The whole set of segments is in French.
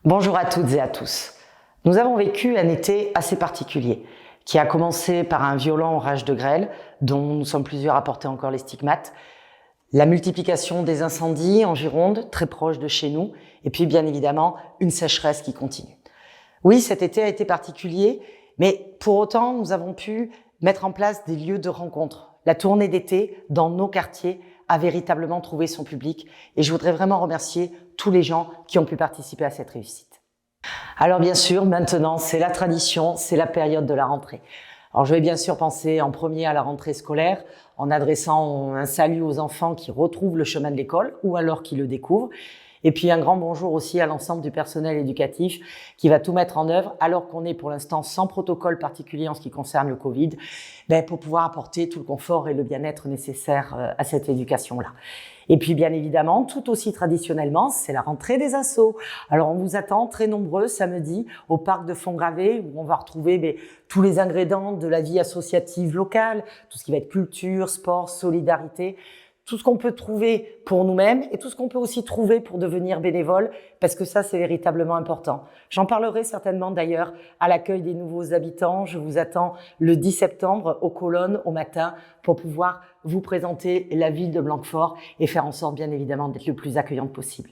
Bonjour à toutes et à tous. Nous avons vécu un été assez particulier, qui a commencé par un violent orage de grêle, dont nous sommes plusieurs à porter encore les stigmates, la multiplication des incendies en Gironde, très proche de chez nous, et puis bien évidemment une sécheresse qui continue. Oui, cet été a été particulier, mais pour autant nous avons pu mettre en place des lieux de rencontre. La tournée d'été dans nos quartiers a véritablement trouvé son public et je voudrais vraiment remercier tous les gens qui ont pu participer à cette réussite. Alors bien sûr, maintenant, c'est la tradition, c'est la période de la rentrée. Alors je vais bien sûr penser en premier à la rentrée scolaire, en adressant un salut aux enfants qui retrouvent le chemin de l'école ou alors qui le découvrent. Et puis un grand bonjour aussi à l'ensemble du personnel éducatif qui va tout mettre en œuvre, alors qu'on est pour l'instant sans protocole particulier en ce qui concerne le Covid, pour pouvoir apporter tout le confort et le bien-être nécessaire à cette éducation-là. Et puis bien évidemment, tout aussi traditionnellement, c'est la rentrée des assos. Alors on vous attend très nombreux samedi au parc de Fontgravé où on va retrouver tous les ingrédients de la vie associative locale, tout ce qui va être culture, sport, solidarité, tout ce qu'on peut trouver pour nous-mêmes et tout ce qu'on peut aussi trouver pour devenir bénévole, parce que ça, c'est véritablement important. J'en parlerai certainement d'ailleurs à l'accueil des nouveaux habitants. Je vous attends le 10 septembre aux Colonnes au matin pour pouvoir vous présenter la ville de Blanquefort et faire en sorte, bien évidemment, d'être le plus accueillante possible.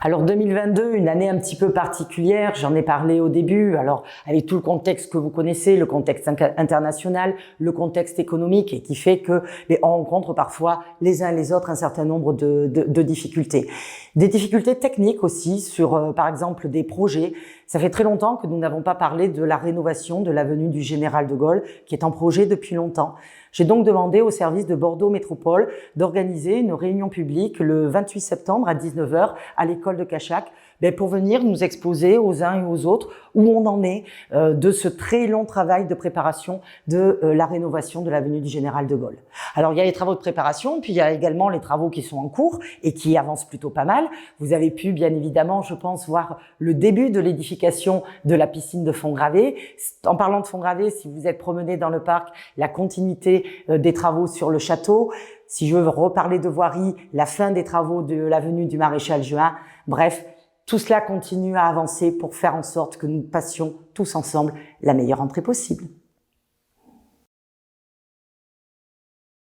Alors 2022, une année un petit peu particulière, j'en ai parlé au début, alors avec tout le contexte que vous connaissez, le contexte international, le contexte économique et qui fait que on rencontre parfois les uns et les autres un certain nombre de difficultés. Des difficultés techniques aussi sur par exemple des projets. Ça fait très longtemps que nous n'avons pas parlé de la rénovation de l'avenue du Général de Gaulle qui est en projet depuis longtemps. J'ai donc demandé au service de Bordeaux Métropole d'organiser une réunion publique le 28 septembre à 19h à l'école de Cachac pour venir nous exposer aux uns et aux autres où on en est de ce très long travail de préparation de la rénovation de l'avenue du Général de Gaulle. Alors il y a les travaux de préparation, puis il y a également les travaux qui sont en cours et qui avancent plutôt pas mal. Vous avez pu bien évidemment, je pense, voir le début de l'édification de la piscine de Fontgravé. En parlant de Fontgravé, si vous êtes promené dans le parc, la continuité des travaux sur le château. Si je veux reparler de voirie, la fin des travaux de l'avenue du Maréchal Juin. Bref, tout cela continue à avancer pour faire en sorte que nous passions tous ensemble la meilleure rentrée possible.